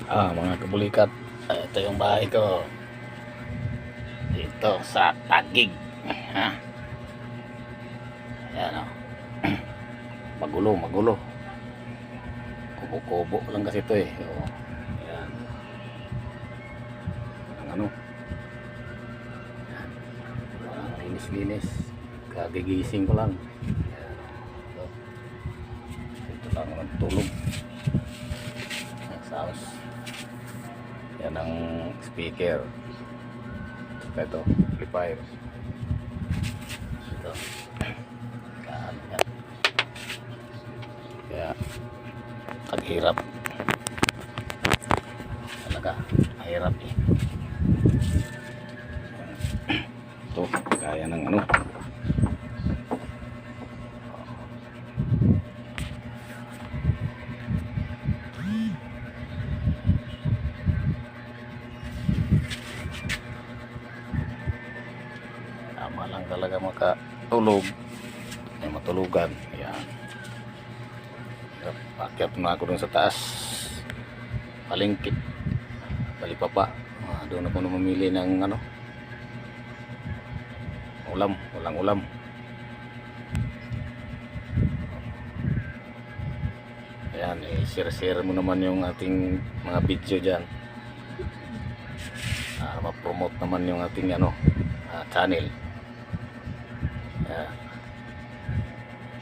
Mga kabulikat, ito yung bahay ko dito sa Taguig. Ha? Ayan o. Magulo. Kubo-kubo lang kasi ito eh. O, ayan. Ano? Ayan. Linis-linis. Kagigising ko lang. Ayan. Ito lang magtulog. Sounds. Yan ang speaker. Ito, amplifier. Ito. Yan. Kaya paghirap talaga mahirap eh. Ito, kaya ng ano. Tama lang talaga makatulog. May matulugan. Ayan. Pakyat na ako dun sa taas. Palengke. Balipapa. Doon ako na mamili ng ano. Ulam. Walang ulam. Ayan. Share mo naman yung ating mga video dyan. Ma-promote naman yung ating ano, channel. Ayan.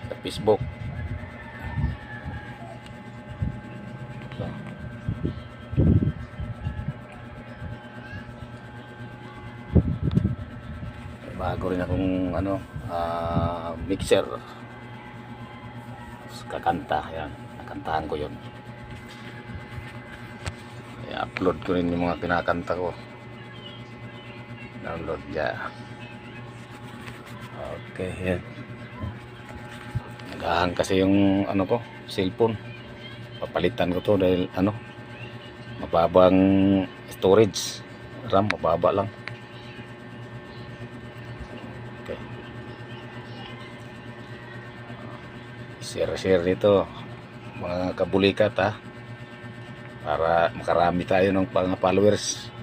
Sa Facebook. So. Bago rin akong ano, mixer. Kakanta. Ayan. Nakantahan ko yun. I-upload ko rin yung mga kinakanta ko. Download niya. Okay, yan. Nagahang kasi yung ano ko, cellphone. Papalitan ko to dahil ano, mababang storage. RAM, mababa lang. Okay. Share dito mga kabulikat ha. Para makarami tayo ng mga followers.